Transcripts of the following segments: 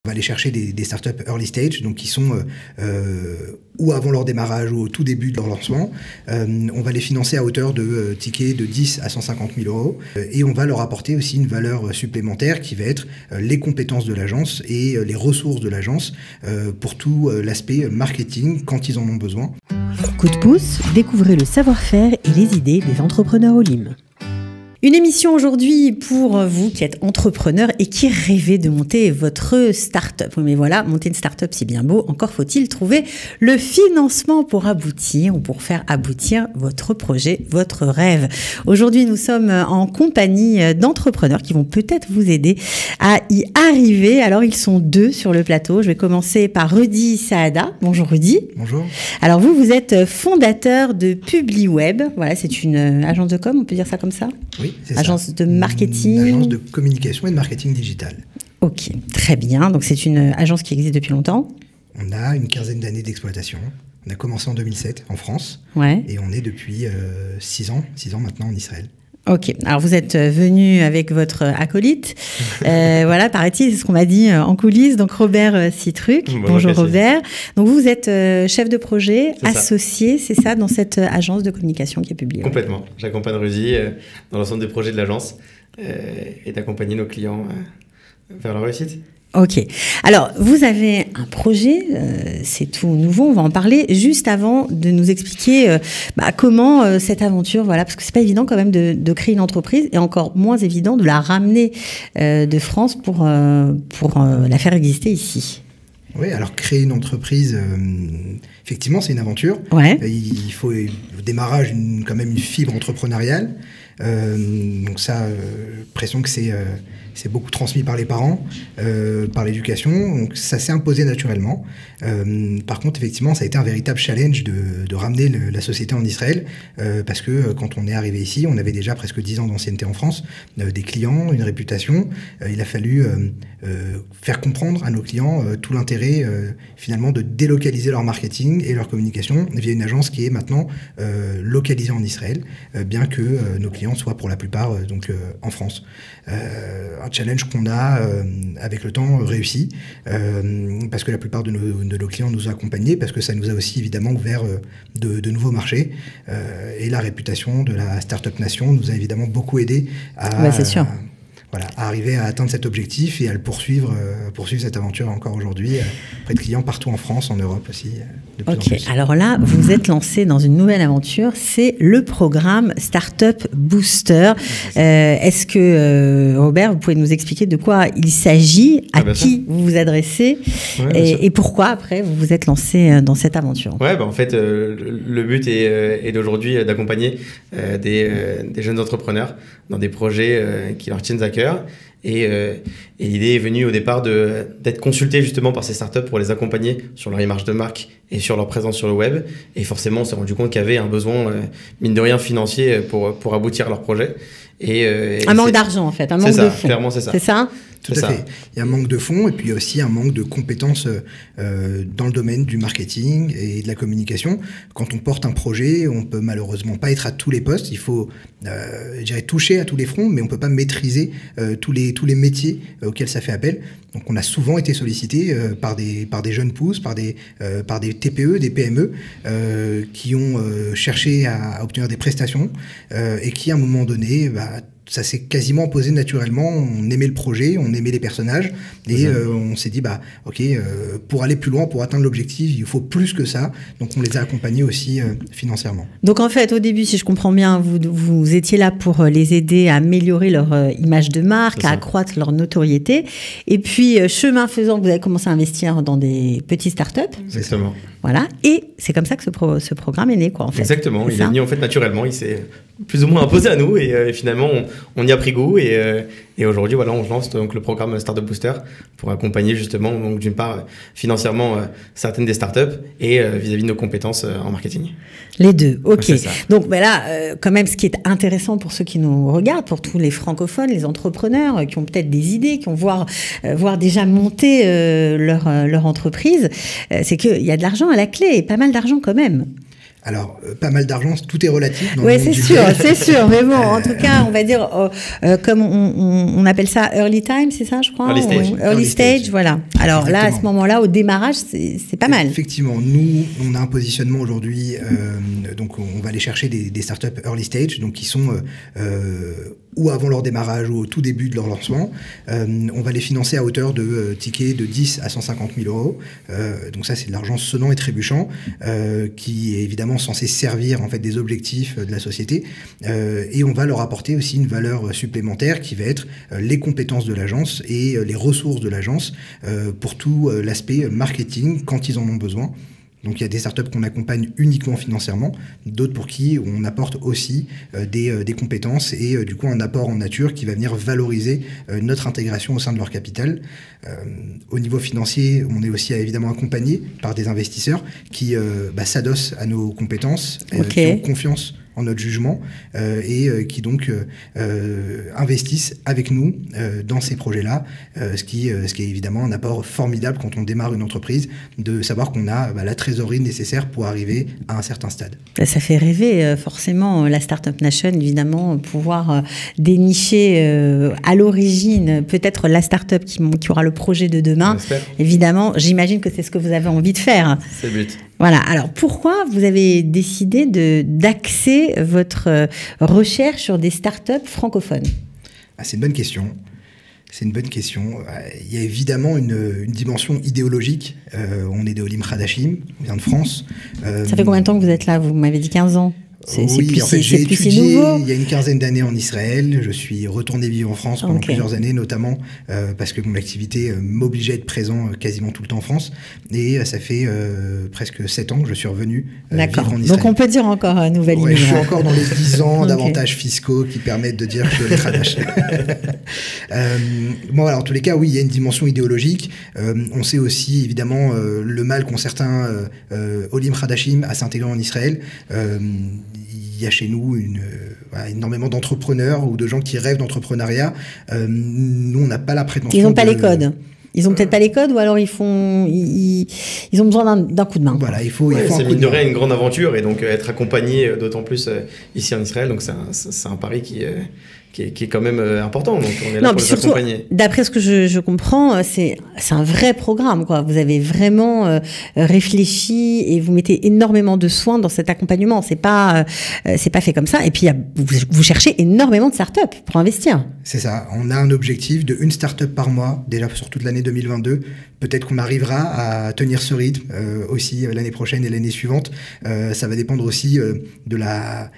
On va aller chercher des startups early stage, donc qui sont ou avant leur démarrage ou au tout début de leur lancement. On va les financer à hauteur de tickets de 10 à 150 000 euros et on va leur apporter aussi une valeur supplémentaire qui va être les compétences de l'agence et les ressources de l'agence pour tout l'aspect marketing quand ils en ont besoin. Coup de pouce, découvrez le savoir-faire et les idées des entrepreneurs Olim. Une émission aujourd'hui pour vous qui êtes entrepreneur et qui rêvez de monter votre start-up. Mais voilà, monter une start-up, c'est bien beau. Encore faut-il trouver le financement pour aboutir ou pour faire aboutir votre projet, votre rêve. Aujourd'hui, nous sommes en compagnie d'entrepreneurs qui vont peut-être vous aider à y arriver. Alors, ils sont deux sur le plateau. Je vais commencer par Rudy Saada. Bonjour Rudy. Bonjour. Alors vous êtes fondateur de PubliWeb. Voilà, c'est une agence de com, on peut dire ça comme ça ? Oui. C'est agence ça. De marketing. Une agence de communication et de marketing digital. Ok, très bien. Donc c'est une agence qui existe depuis longtemps. On a une quinzaine d'années d'exploitation. On a commencé en 2007 en France. Ouais. Et on est depuis 6 ans maintenant en Israël. Ok, alors vous êtes venu avec votre acolyte, voilà, paraît-il, c'est ce qu'on m'a dit en coulisses, donc Robert Citruc. Bonjour Robert. Donc vous êtes chef de projet, associé, c'est ça, dans cette agence de communication qui est publiée. Complètement, j'accompagne Rudy dans l'ensemble des projets de l'agence et d'accompagner nos clients vers la réussite. Ok. Alors, vous avez un projet, c'est tout nouveau, on va en parler juste avant de nous expliquer comment cette aventure, voilà, parce que c'est pas évident quand même de créer une entreprise et encore moins évident de la ramener de France pour la faire exister ici. Oui, alors créer une entreprise, effectivement, c'est une aventure. Ouais. Il faut au démarrage quand même une fibre entrepreneuriale. Donc ça, l'impression que c'est beaucoup transmis par les parents, par l'éducation, donc ça s'est imposé naturellement. Par contre, effectivement, ça a été un véritable challenge de ramener la société en Israël, parce que quand on est arrivé ici, on avait déjà presque 10 ans d'ancienneté en France, des clients, une réputation. Il a fallu faire comprendre à nos clients tout l'intérêt, finalement, de délocaliser leur marketing et leur communication via une agence qui est maintenant localisée en Israël, bien que nos clients soient pour la plupart en France. Un challenge qu'on a avec le temps réussi, parce que la plupart de nos clients nous ont accompagnés, parce que ça nous a aussi évidemment ouvert de nouveaux marchés, et la réputation de la Startup Nation nous a évidemment beaucoup aidé à, c'est sûr. À arriver à atteindre cet objectif et à le poursuivre cette aventure encore aujourd'hui, auprès de clients partout en France, en Europe aussi. De plus en plus. Alors là, vous êtes lancé dans une nouvelle aventure, c'est le programme Startup Booster. Est-ce que, Robert, vous pouvez nous expliquer de quoi il s'agit, à qui vous vous adressez, et pourquoi, après, vous vous êtes lancé dans cette aventure? En fait, le but est d'aujourd'hui d'accompagner des jeunes entrepreneurs dans des projets qui leur tiennent à cœur. Et l'idée est venue au départ d'être consulté justement par ces startups pour les accompagner sur leur image de marque et sur leur présence sur le web. Et forcément, on s'est rendu compte qu'il y avait un besoin, mine de rien, financier pour aboutir à leur projet. Un manque d'argent, en fait, un manque de fonds. Clairement, c'est ça. C'est ça ? Tout à fait. Il y a un manque de fonds et puis il y a aussi un manque de compétences dans le domaine du marketing et de la communication. Quand on porte un projet, on peut malheureusement pas être à tous les postes. Il faut, je dirais, toucher à tous les fronts, mais on peut pas maîtriser tous les métiers auxquels ça fait appel. Donc on a souvent été sollicité par des jeunes pousses, par des TPE, des PME qui ont cherché à obtenir des prestations et qui à un moment donné, ça s'est quasiment posé naturellement. On aimait le projet, on aimait les personnages et on s'est dit pour aller plus loin, pour atteindre l'objectif, il faut plus que ça. Donc on les a accompagnés aussi financièrement. Donc en fait, au début, si je comprends bien, vous étiez là pour les aider à améliorer leur image de marque, à accroître leur notoriété. Et puis chemin faisant, vous avez commencé à investir dans des petites startups. Exactement. Voilà. Et c'est comme ça que ce programme est né, quoi, en fait. Exactement. Il est venu en fait naturellement. Il s'est plus ou moins imposé à nous et finalement on y a pris goût et aujourd'hui voilà, on lance donc le programme Startup Booster pour accompagner justement donc d'une part financièrement certaines des startups et vis-à-vis de nos compétences en marketing. Les deux, ok. Donc là, quand même, ce qui est intéressant pour ceux qui nous regardent, pour tous les francophones, les entrepreneurs qui ont peut-être des idées, qui ont voire déjà monté leur entreprise, c'est qu'il y a de l'argent à la clé et pas mal d'argent quand même. Alors, pas mal d'argent, tout est relatif. Oui, c'est sûr. Mais bon, en tout cas, on va dire, comme on appelle ça early time, c'est ça, je crois. Early stage, voilà. Alors exactement. Là, à ce moment-là, au démarrage, c'est pas mal. Effectivement, nous, on a un positionnement aujourd'hui, donc on va aller chercher des startups early stage, donc qui sont ou avant leur démarrage ou au tout début de leur lancement. On va les financer à hauteur de tickets de 10 à 150 000 euros. Donc ça, c'est de l'argent sonnant et trébuchant, qui est évidemment censé servir en fait des objectifs de la société, et on va leur apporter aussi une valeur supplémentaire qui va être les compétences de l'agence et les ressources de l'agence pour tout l'aspect marketing quand ils en ont besoin. Donc il y a des startups qu'on accompagne uniquement financièrement, d'autres pour qui on apporte aussi des compétences et du coup un apport en nature qui va venir valoriser notre intégration au sein de leur capital. Au niveau financier, on est aussi évidemment accompagné par des investisseurs qui s'adossent à nos compétences, qui ont confiance en notre jugement et qui donc investissent avec nous dans ces projets-là, ce qui est évidemment un apport formidable quand on démarre une entreprise, de savoir qu'on a la trésorerie nécessaire pour arriver à un certain stade. Ça fait rêver forcément la Startup Nation, évidemment, pouvoir dénicher à l'origine peut-être la startup qui aura le projet de demain. Évidemment, j'imagine que c'est ce que vous avez envie de faire. C'est le but. Voilà. Alors, pourquoi vous avez décidé d'axer votre recherche sur des startups francophones ? C'est une bonne question. Il y a évidemment une dimension idéologique. On est de Olim Hadashim, on vient de France. Ça fait combien de temps que vous êtes là ? Vous m'avez dit 15 ans. J'ai étudié il y a une quinzaine d'années en Israël. Je suis retourné vivre en France pendant plusieurs années, notamment parce que mon activité m'obligeait à être présent quasiment tout le temps en France. Et ça fait presque 7 ans que je suis revenu vivre en Israël. Donc on peut dire encore un nouvel image. Je suis encore dans les 10 ans d'avantages fiscaux qui permettent de dire que je les Hadash. Voilà, en tous les cas, oui, il y a une dimension idéologique. On sait aussi évidemment le mal qu'ont certains Olim Hadashim à s'intégrer en Israël. Il y a chez nous énormément d'entrepreneurs ou de gens qui rêvent d'entrepreneuriat. Nous, on n'a pas la prétention. Ils n'ont pas les codes. Ils n'ont peut-être pas les codes, ou alors ils ont besoin d'un coup de main. Voilà, il faut c'est mine de rien une grande aventure, et donc être accompagné d'autant plus ici en Israël, donc c'est un pari qui est quand même important, donc on est là pour les accompagner. D'après ce que je comprends, c'est un vrai programme, quoi. Vous avez vraiment réfléchi et vous mettez énormément de soins dans cet accompagnement. C'est pas fait comme ça. Et puis vous cherchez énormément de startups pour investir. C'est ça. On a un objectif de une startup par mois, déjà sur toute l'année 2022. Peut-être qu'on arrivera à tenir ce rythme aussi l'année prochaine et l'année suivante. Ça va dépendre aussi de la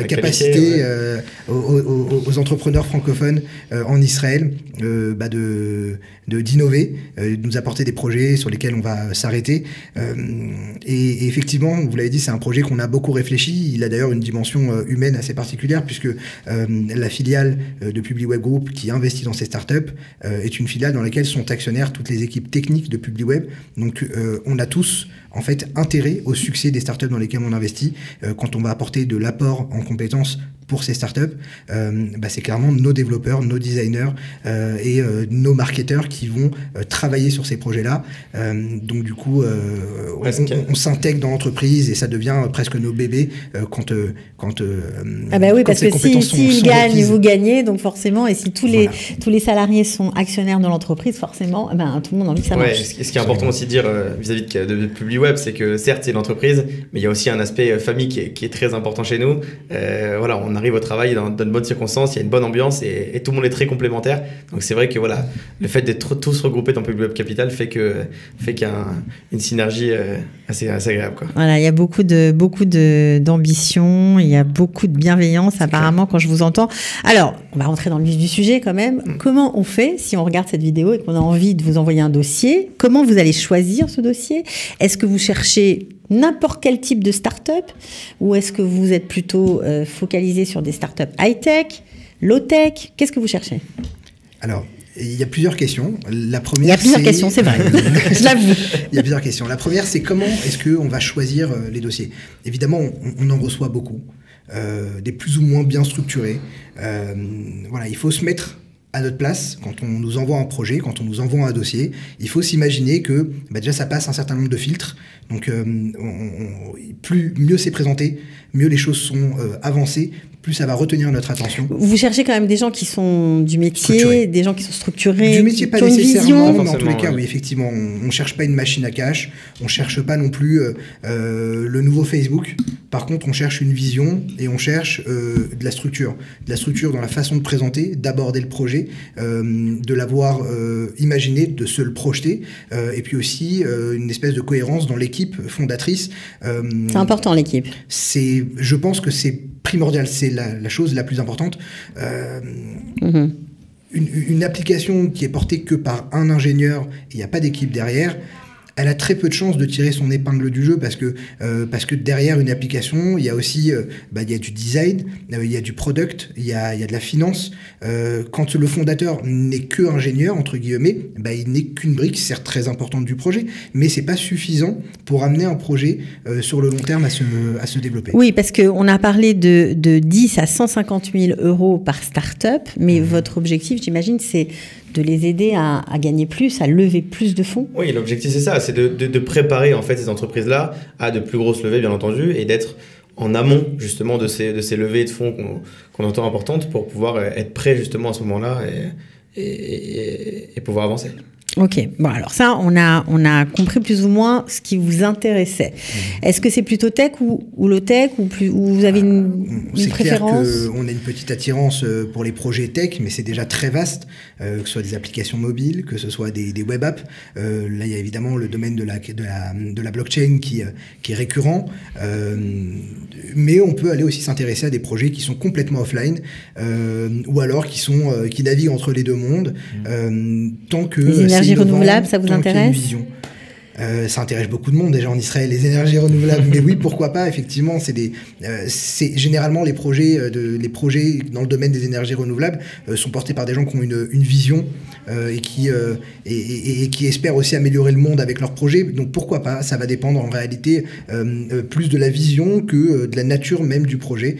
capacité aux entrepreneurs francophones en Israël d'innover, de nous apporter des projets sur lesquels on va s'arrêter. Et effectivement, vous l'avez dit, c'est un projet qu'on a beaucoup réfléchi. Il a d'ailleurs une dimension humaine assez particulière, puisque la filiale de PubliWeb Group qui investit dans ces startups est une filiale dans laquelle sont actionnaires toutes les équipes techniques de PubliWeb. Donc on a tous en fait intérêt au succès des startups dans lesquelles on investit. Quand on va apporter de l'apport en compétences pour ces startups, c'est clairement nos développeurs, nos designers et nos marketeurs qui vont travailler sur ces projets-là. Donc du coup, on s'intègre dans l'entreprise et ça devient presque nos bébés quand parce que s'ils gagnent, vous gagnez, donc forcément, et si tous les salariés sont actionnaires de l'entreprise, forcément, tout le monde a envie que ça marche. Ce qui est important aussi de dire vis-à-vis de PubliWeb, c'est que certes c'est l'entreprise, mais il y a aussi un aspect famille qui est très important chez nous. On arrive au travail dans de bonnes circonstances, il y a une bonne ambiance et tout le monde est très complémentaire. Donc c'est vrai que le fait d'être tous regroupés dans PubliWeb Capital fait qu'il y a une synergie assez agréable, quoi. Voilà, il y a beaucoup d'ambition, il y a beaucoup de bienveillance apparemment quand je vous entends. Alors, on va rentrer dans le vif du sujet quand même. Comment on fait si on regarde cette vidéo et qu'on a envie de vous envoyer un dossier? Comment vous allez choisir ce dossier? Est-ce que vous cherchez n'importe quel type de start-up, ou est-ce que vous êtes plutôt focalisé sur des start-up high-tech, low-tech? Qu'est-ce que vous cherchez? Alors, il y a plusieurs questions. La première, il y a plusieurs questions, c'est vrai. Je l'avoue. Il y a plusieurs questions. La première, c'est comment est-ce qu'on va choisir les dossiers? Évidemment, on en reçoit beaucoup, des plus ou moins bien structurés. Il faut se mettre à notre place, quand on nous envoie un projet, quand on nous envoie un dossier, il faut s'imaginer que déjà ça passe un certain nombre de filtres. Donc mieux c'est présenté, mieux les choses sont avancées, plus ça va retenir notre attention. Vous cherchez quand même des gens qui sont du métier, des gens qui sont structurés, du métier, pas qui ont une vision. Dans tous les cas, oui, effectivement, on cherche pas une machine à cash, on cherche pas non plus le nouveau Facebook. Par contre, on cherche une vision et on cherche de la structure dans la façon de présenter, d'aborder le projet, de l'avoir imaginé, de se le projeter, et puis aussi une espèce de cohérence dans l'équipe fondatrice. C'est important, l'équipe. Je pense que c'est primordial, c'est la chose la plus importante. Une application qui est portée que par un ingénieur et il n'y a pas d'équipe derrière, elle a très peu de chances de tirer son épingle du jeu parce que derrière une application, il y a aussi il y a du design, il y a du product, il y a de la finance. Quand le fondateur n'est que ingénieur, entre guillemets, il n'est qu'une brique, certes très importante du projet, mais c'est pas suffisant pour amener un projet sur le long terme à se développer. Oui, parce qu'on a parlé de 10 à 150 000 euros par start-up, mais votre objectif, j'imagine, c'est de les aider à gagner plus, à lever plus de fonds. Oui, l'objectif c'est ça, c'est de préparer en fait ces entreprises-là à de plus grosses levées bien entendu et d'être en amont justement de ces levées de fonds qu'on entend importantes pour pouvoir être prêt justement à ce moment-là et pouvoir avancer. Ok, bon alors ça, on a compris plus ou moins ce qui vous intéressait. Est-ce que c'est plutôt tech ou low-tech ou vous avez une préférence? C'est clair qu'on a une petite attirance pour les projets tech, mais c'est déjà très vaste, que ce soit des applications mobiles, que ce soit des web apps. Là, il y a évidemment le domaine de la blockchain qui est récurrent, mais on peut aller aussi s'intéresser à des projets qui sont complètement offline, ou alors qui naviguent entre les deux mondes, tant que les énergies renouvelables, ça vous intéresse? Ça intéresse beaucoup de monde déjà en Israël, les énergies renouvelables. Mais oui, pourquoi pas, effectivement, c'est généralement les projets dans le domaine des énergies renouvelables sont portés par des gens qui ont une vision et qui espèrent aussi améliorer le monde avec leurs projets. Donc pourquoi pas, ça va dépendre en réalité plus de la vision que de la nature même du projet.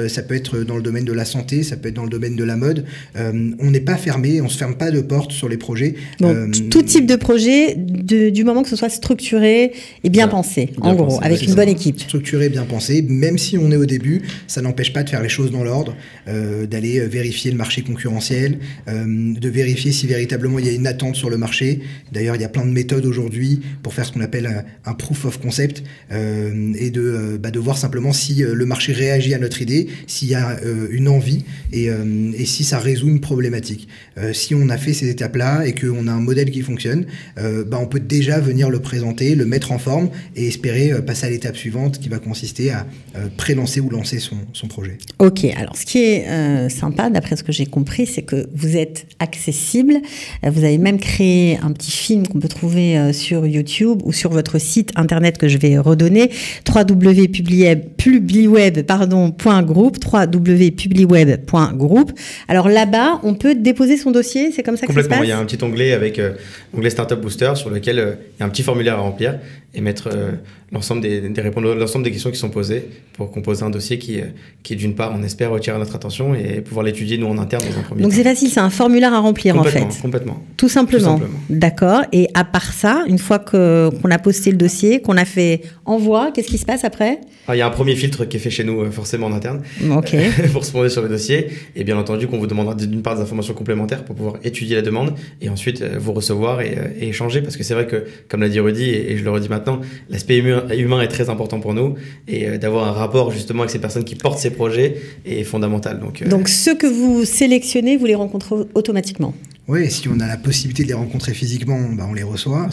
Ça peut être dans le domaine de la santé, ça peut être dans le domaine de la mode. On n'est pas fermé, on se ferme pas de porte sur les projets. Bon, tout type de projet, du moment que ce soit structuré et bien pensé, en gros, avec une bonne équipe. Structuré, bien pensé, même si on est au début, ça n'empêche pas de faire les choses dans l'ordre, d'aller vérifier le marché concurrentiel, de vérifier si véritablement il y a une attente sur le marché. D'ailleurs, il y a plein de méthodes aujourd'hui pour faire ce qu'on appelle un proof of concept et de voir simplement si le marché réagit à notre idée, s'il y a une envie et si ça résout une problématique. Si on a fait ces étapes-là et qu'on a un modèle qui fonctionne, on peut déjà venir le présenter, le mettre en forme et espérer passer à l'étape suivante qui va consister à pré-lancer ou lancer son projet. Ok, alors ce qui est sympa, d'après ce que j'ai compris, c'est que vous êtes accessible. Vous avez même créé un petit film qu'on peut trouver sur YouTube ou sur votre site internet que je vais redonner, www.publiweb.group. Alors là-bas, on peut déposer son dossier, c'est comme ça que ça se passe? Complètement, il y a un petit onglet avec onglet Startup Booster sur lequel il y a un petit formulaire à remplir et mettre répondre à l'ensemble des questions qui sont posées pour composer un dossier qui d'une part, on espère retirer notre attention et pouvoir l'étudier nous en interne dans un premier temps. Donc c'est facile, c'est un formulaire à remplir en fait. Complètement. Tout simplement. D'accord. Et à part ça, une fois qu'on a posté le dossier, qu'on a fait envoi, qu'est-ce qui se passe après? Il y a un premier filtre qui est fait chez nous forcément en interne pour se poser sur le dossier et bien entendu qu'on vous demandera d'une part des informations complémentaires pour pouvoir étudier la demande et ensuite vous recevoir et échanger parce que c'est vrai que comme l'a dit Rudy et je le redis maintenant, l'aspect humain est très important pour nous et d'avoir un rapport justement avec ces personnes qui portent ces projets est fondamental. Donc ceux que vous sélectionnez, vous les rencontrez automatiquement? Oui, si on a la possibilité de les rencontrer physiquement, on les reçoit.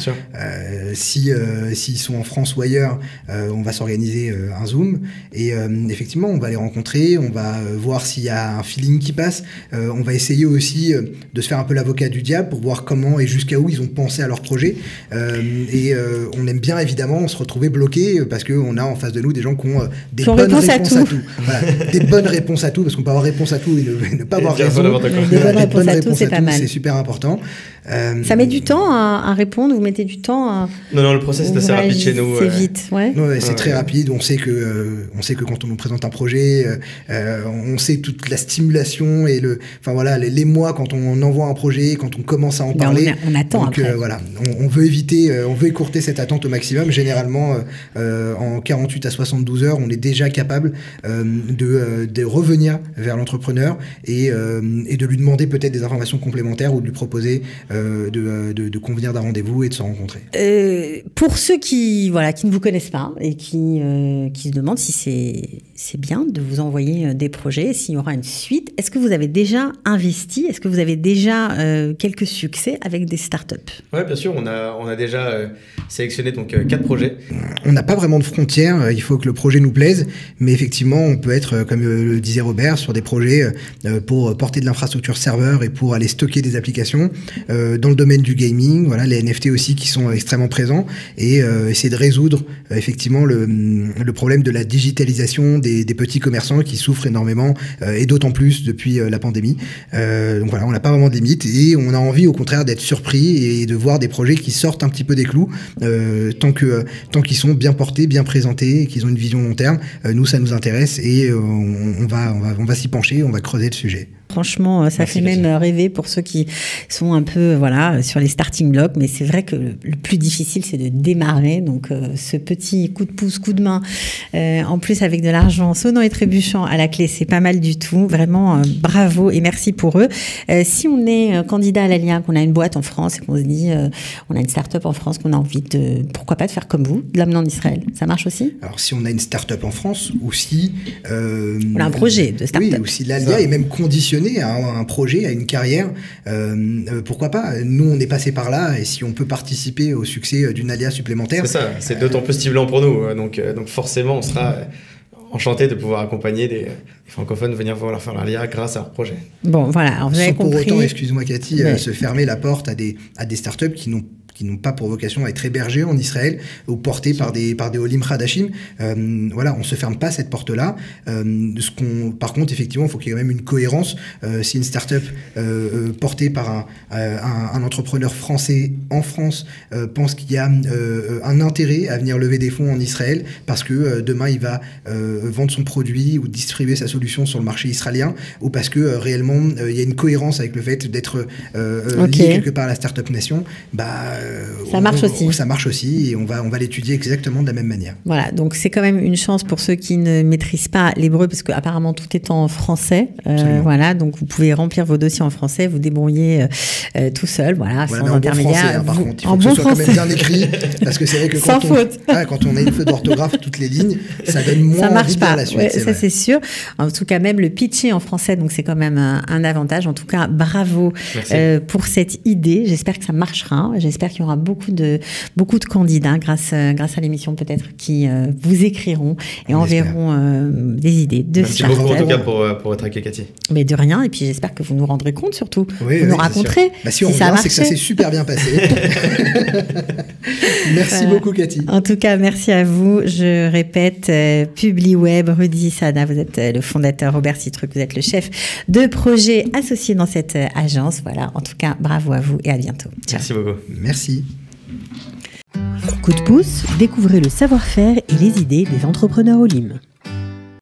S'ils sont en France ou ailleurs, on va s'organiser un Zoom. Et effectivement, on va les rencontrer, on va voir s'il y a un feeling qui passe. On va essayer aussi de se faire un peu l'avocat du diable pour voir comment et jusqu'à où ils ont pensé à leur projet. On aime bien évidemment se retrouver bloqué parce qu'on a en face de nous des gens qui ont des bonnes réponses à tout. Voilà, des bonnes réponses à tout, parce qu'on peut avoir réponse à tout et ne pas avoir raison. Des bonnes réponses à tout, c'est pas mal. C'est super super important. Ça met du temps à répondre, vous mettez du temps à... Non, le process est assez rapide chez nous. C'est vite, ouais. Ouais, c'est très rapide. On sait que quand on nous présente un projet, on sait toute la stimulation et les mois quand on envoie un projet, quand on commence à en parler. On attend. Donc, après. Voilà, on veut écourter cette attente au maximum. Généralement, en 48 à 72 heures, on est déjà capable de revenir vers l'entrepreneur et de lui demander peut-être des informations complémentaires ou de lui proposer de convenir d'un rendez-vous et de se rencontrer. Pour ceux qui ne vous connaissent pas et qui se demandent si c'est bien de vous envoyer des projets, s'il y aura une suite, est-ce que vous avez déjà investi? Est-ce que vous avez déjà quelques succès avec des startups? Oui, bien sûr. On a déjà sélectionné 4 projets. On n'a pas vraiment de frontières. Il faut que le projet nous plaise. Mais effectivement, on peut être, comme le disait Robert, sur des projets pour porter de l'infrastructure serveur et pour aller stocker des applications. Dans le domaine du gaming, voilà, les NFT aussi qui sont extrêmement présents et essayer de résoudre effectivement le problème de la digitalisation des petits commerçants qui souffrent énormément et d'autant plus depuis la pandémie. Donc voilà, on n'a pas vraiment de limite et on a envie au contraire d'être surpris et de voir des projets qui sortent un petit peu des clous tant qu'ils sont bien portés, bien présentés et qu'ils ont une vision long terme. Nous, ça nous intéresse et on va s'y pencher, on va creuser le sujet. Franchement, ça fait même rêver pour ceux qui sont un peu sur les starting blocks. Mais c'est vrai que le plus difficile, c'est de démarrer. Donc, ce petit coup de pouce, coup de main, en plus avec de l'argent sonnant et trébuchant à la clé, c'est pas mal du tout. Vraiment, bravo et merci pour eux. Si on est candidat à l'ALIA, qu'on a une boîte en France et qu'on se dit, on a une start-up en France, qu'on a envie pourquoi pas de faire comme vous, de l'amener en Israël, ça marche aussi? Alors, si on a une start-up en France ou si... on a un projet de start-up. Oui, ou si l'ALIA est même conditionné à un projet, à une carrière, pourquoi pas? Nous, on est passé par là et si on peut participer au succès d'une ALIA supplémentaire... C'est ça, c'est d'autant plus stimulant pour nous. Donc forcément, on sera enchanté de pouvoir accompagner des francophones venir voir faire l'ALIA grâce à leur projet. Bon, voilà, alors vous avez compris. Pour autant, excuse-moi Cathy, se fermer la porte à des startups qui n'ont pas pour vocation à être hébergés en Israël ou portés par des Olim Hadashim. Voilà, on se ferme pas cette porte-là. Par contre, effectivement, il faut qu'il y ait quand même une cohérence. Si une start-up portée par un entrepreneur français en France pense qu'il y a un intérêt à venir lever des fonds en Israël parce que demain il va vendre son produit ou distribuer sa solution sur le marché israélien ou parce que réellement il y a une cohérence avec le fait d'être lié quelque part à la start-up nation, ça marche aussi. Ça marche aussi et on va l'étudier exactement de la même manière. Voilà, donc c'est quand même une chance pour ceux qui ne maîtrisent pas l'hébreu parce qu'apparemment tout est en français. Voilà, donc vous pouvez remplir vos dossiers en français, vous débrouiller tout seul, sans intermédiaire. Par contre, il faut que ce soit quand même bien écrit parce que c'est vrai que quand on a une faute d'orthographe toutes les lignes, ça donne moins envie de lire la suite. Ouais, ça c'est sûr. En tout cas, même le pitcher en français, donc c'est quand même un avantage. En tout cas, bravo pour cette idée. J'espère que ça marchera. J'espère qu'il y aura beaucoup de candidats grâce à l'émission peut-être qui vous écriront et enverront des idées de Merci beaucoup en tout cas pour être avec Cathy. Mais de rien, et puis j'espère que vous nous rendrez compte surtout, vous nous raconterez si on revient, c'est que ça s'est super bien passé. Merci beaucoup Cathy. En tout cas, merci à vous. Je répète, PubliWeb, Rudy Sada, vous êtes le fondateur, Robert Citruc, vous êtes le chef de projet associé dans cette agence. Voilà, en tout cas, bravo à vous et à bientôt. Ciao. Merci beaucoup. Merci. Coup de pouce, découvrez le savoir-faire et les idées des entrepreneurs Olim.